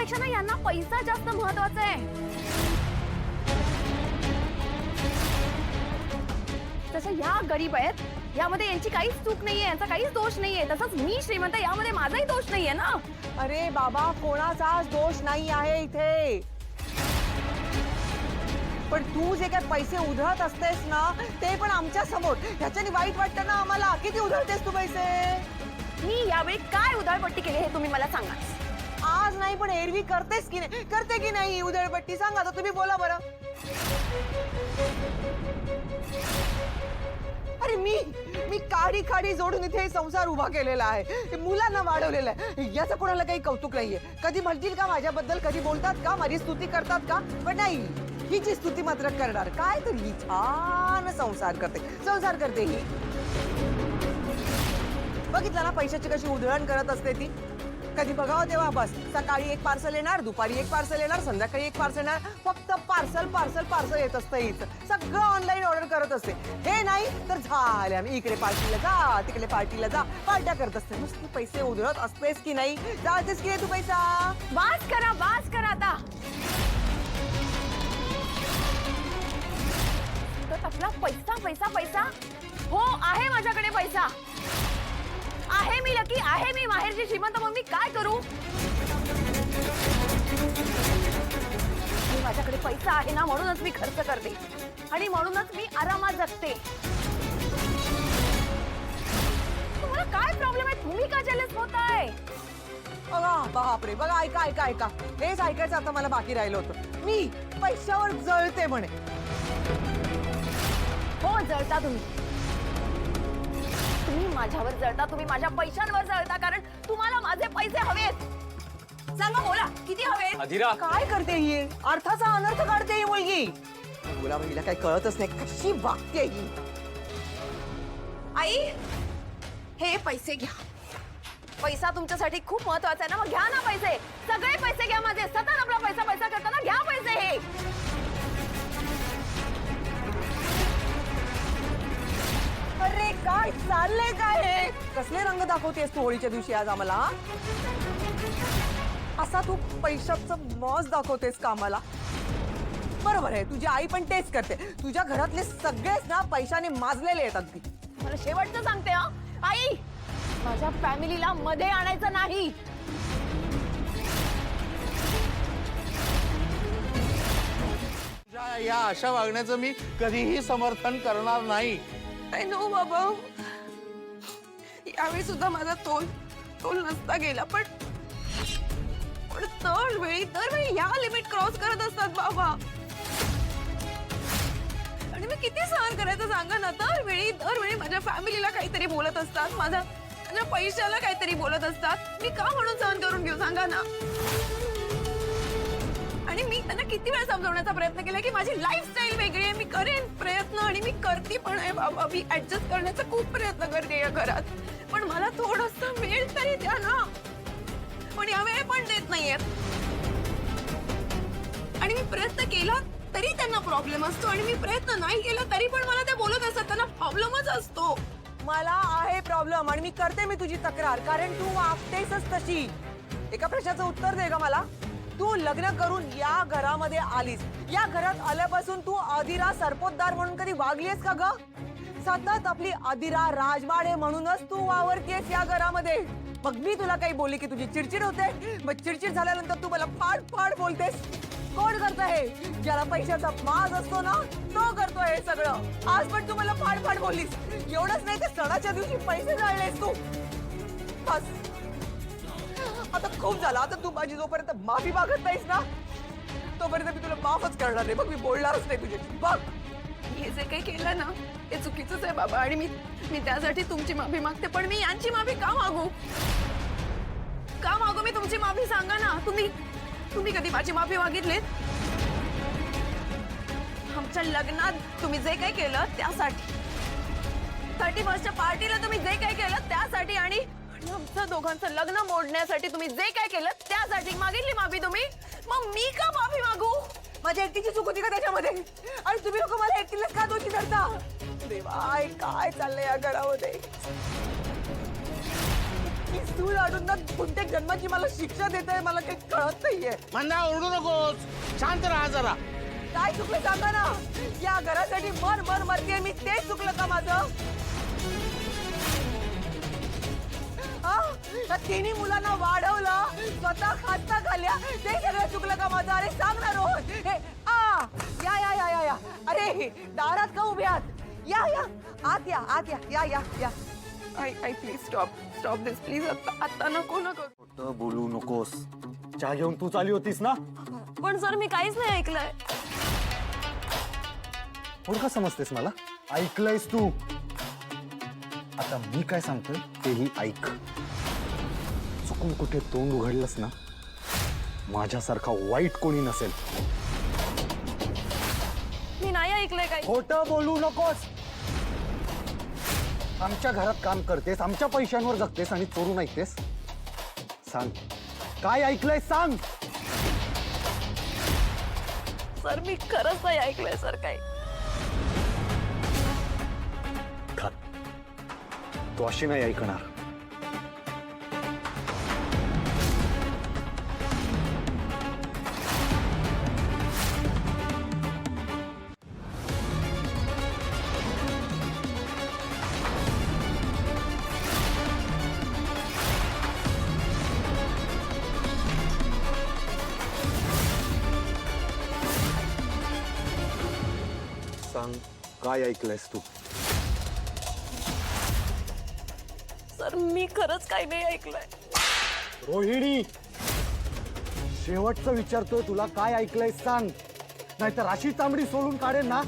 पैशापेक्षा ना यांना पैसा जास्त महत्वाचा आहे. तसं ह्या गरीब आहेत, यामध्ये यांची काहीच चूक नाहीये, यांचा काहीच दोष नाहीये. तसंच मी श्रीमंत, यामध्ये माझाही दोष नाहीये ना. अरे बाबा, कोणाचाच दोष नाही आहे इथे. पण तू जे काय पैसे उधळत असतेस ना, ते पण आमच्या समोर. ह्याच्याने वाईट वाटतं ना आम्हाला. किती उधळतेस तू पैसे? मी यावेळी काय उधळपट्टी केली हे तुम्ही मला सांगा. आज नाही पण एरवी करतेस की नाही? करते की नाही उधळपट्टी? सांगा तर, तुम्ही बोला बरं. अरे मी काडी काडी जोडून इथे संसार उभा केलेला आहे, मुलांना वाढवलेला आहे. याचं कोणाला काही कौतुक नाहीये. कधी म्हणतील का माझ्याबद्दल? कधी बोलतात का? माझी स्तुती करतात का? पण नाही, हिची स्तुती मात्र करणार. काय तर ही छान संसार करते ही. बघितलं ना पैशाची कशी उधळण करत असते ती. कधी बघावं तेव्हा बस, सकाळी एक पार्सल येणार, दुपारी एक पार्सल येणार, संध्याकाळी एक पार्सल येणार. फक्त पार्सल येत असतं हिचं. सगळं ऑनलाईन ऑर्डर करत असते. हे नाही तर झाल्या, इकडे पार्टीला जा, तिकडे पार्टीला जा, पार्ट्या करत असते. नुसती पैसे उधळत असतेस की नाही? जातेस की नाही तू पैसा? वास करा आता. तर आपला पैसा हो आहे, माझ्याकडे पैसा आहे. मी लकी आहे, मी माहेरची श्रीमंत. मग मी काय करू? माझ्याकडे पैसा आहे ना, म्हणूनच मी खर्च करते आणि म्हणूनच मी आरामात जगते. तुम्हाला काय प्रॉब्लेम आहे? तुम्ही का जेलस होताय? बघा बापरे, बघा, ऐका. हेच ऐकायचं आता मला बाकी राहिलं होतं. मी पैशावर जळते म्हणे. हो, जळता तुम्ही माझ्यावर जळता, तुम्ही माझ्या पैशांवर जळता, कारण तुम्हाला माझे पैसे हवेत. सांगा, बोला, किती हवेत? अधिरा, काय करते ही? अर्थाचा अनर्थ काढते ही मुलगी. मुला बहिणीला काही कळतच नाही, कशी वागते ही. आई, हे पैसे घ्या. पैसा तुमच्यासाठी खूप महत्वाचा आहे ना, मग घ्या ना पैसे. सगळे पैसे घ्या माझे. सतत आपला पैसा करताना घ्या पैसे. हे अरे काय चाललंय? काय हे? कसले रंग दाखवतेस तू होळीच्या दिवशी आज आम्हाला? असा तू पैशाचं मॉस दाखवतेस का आम्हाला? बरोबर आहे, तुझी आई पण तेच करते. तुझ्या घरातले सगळेच ना पैशाने माजलेले आहेत अगदी. मला शेवटचं सांगते हा, आई, माझ्या फॅमिलीला मध्ये आणायचं नाही. या अशा वागण्याचं मी कधीही समर्थन करणार नाही. आय नो बाबा, यावेळी सुद्धा माझा तोल नसता गेला, पण दरवेळी ह्या लिमिट क्रॉस करत असतात बाबा. आणि मी किती सहन करायचं सांगा ना. दरवेळी माझ्या फॅमिलीला काहीतरी बोलत असतात, माझ्या पैशाला काहीतरी बोलत असतात. मी का म्हणून सहन करून घेऊ सांगा ना. आणि मी त्यांना किती वेळा समजवण्याचा प्रयत्न केला की माझी लाईफस्टाईल वेगळी आहे. मी करेन प्रयत्न आणि मी करते पण आहे बाबा. मी ऍडजस्ट करण्याचा खूप प्रयत्न करते या घरात, पण मला थोडंसं वेळ तरी द्या ना. पण या वेळ पण देत नाहीयेत. आणि मी प्रयत्न केला तरी त्यांना प्रॉब्लेम असतो, आणि मी प्रयत्न नाही केला तरी पण मला ते बोलत असतात. त्यांना प्रॉब्लेमच असतो. मला आहे प्रॉब्लेम आणि मी करते तुझी तक्रार, कारण तू वागतेसच तशी. एका प्रश्नाचं उत्तर दे का मला. तू लग्न करून या घरामध्ये आलीस, या घरात आल्यापासून तू अधिरा सरपोतदार म्हणून कधी वागलीस का ग? सतत आपली अधिरा राजमाडे म्हणूनच तू वावरतेस या घरामध्ये. मग मी तुला काही बोलली की तुझी चिडचिड होते, मग चिडचिड झाल्यानंतर तू मला फाड बोलतेस. कोण करतं हे? ज्याला पैशाचा माज असतो ना, तो करतो हे सगळं. आज पण तू मला फाड बोललीस. एवढंच नाही तर सणाच्या दिवशी पैसे जाळलेस तू. बस, आता खूप झालं. आता तू माझी जोपर्यंत माफी मागत नाहीस ना, तोपर्यंत मी तुला माफच करणार नाही. बघ, मी बोलणारच नाही तुझ्याशी. बघ, हे जे काही केलं ना ते चुकीचंच आहे बाबा, आणि मी त्यासाठी तुमची माफी मागते. पण मी यांची माफी का मागू मी तुमची माफी? सांगा ना. तुम्ही कधी माझी माफी मागितलीत? आमच्या लग्नात तुम्ही जे काही केलं त्यासाठी, 31st पार्टीला तुम्ही जे काही केलं त्यासाठी, आणि आमचं दोघांचं लग्न मोडण्यासाठी तुम्ही जे काय केलं त्यासाठी मागितली माफी तुम्ही. मग मी का माफी मागू? माझ्या एकटीची चूक होती का त्याच्यामध्ये? आणि तुम्ही लोक मला एकटीलाच का दोषी धरता? देवा, काय चाललंय या घरामध्ये? ही सूल आणून ना कोणत्या जन्माची मला शिक्षा देत आहे मला काही कळत नाहीये. मंदा ओरडू नकोस, शांत राहा जरा. काय चुकलं सांगा ना. या घरासाठी मर मर मरते मी, ते चुकलं का माझं? त्या तिन्ही मुलांना वाढवलं, स्वतः खास्ता खाल्ल्या, ते सगळं चुकलं का माझं? अरे सांग ना रोहन. हे या या या या या अरे दारात का उभे आहात? या या आत या आत या या या या. आई प्लीज स्टॉप दिस प्लीज. आता नको नको. खोटं बोलू नकोस. चहा घेऊन तू चाली होतीस ना? पण सर मी काहीच नाही ऐकलंय. थोडं का समजतेस मला? ऐकलंयस तू. आता मी काय सांगतोय तेही ऐक. चुकून कुठे तोंड उघडलंस ना, माझ्यासारखा वाईट कोणी नसेल. मी नाही ऐकलंय काही. खोटं बोलू नकोस. आमच्या घरात काम करतेस, आमच्या पैशांवर जगतेस आणि चोरून ऐकतेस. सांग काय ऐकलंय सांग. सर मी खरंच नाही ऐकलंय सर काही. तू अशी नाही ऐकणार. सांग काय ऐकलंयस तू. सर मी खरंच काही नाही ऐकलंय. रोहिणी, शेवटचं विचारतोय तुला काय ऐकलंय सांग, नाहीतर अशी चामडी सोलून काढेन ना.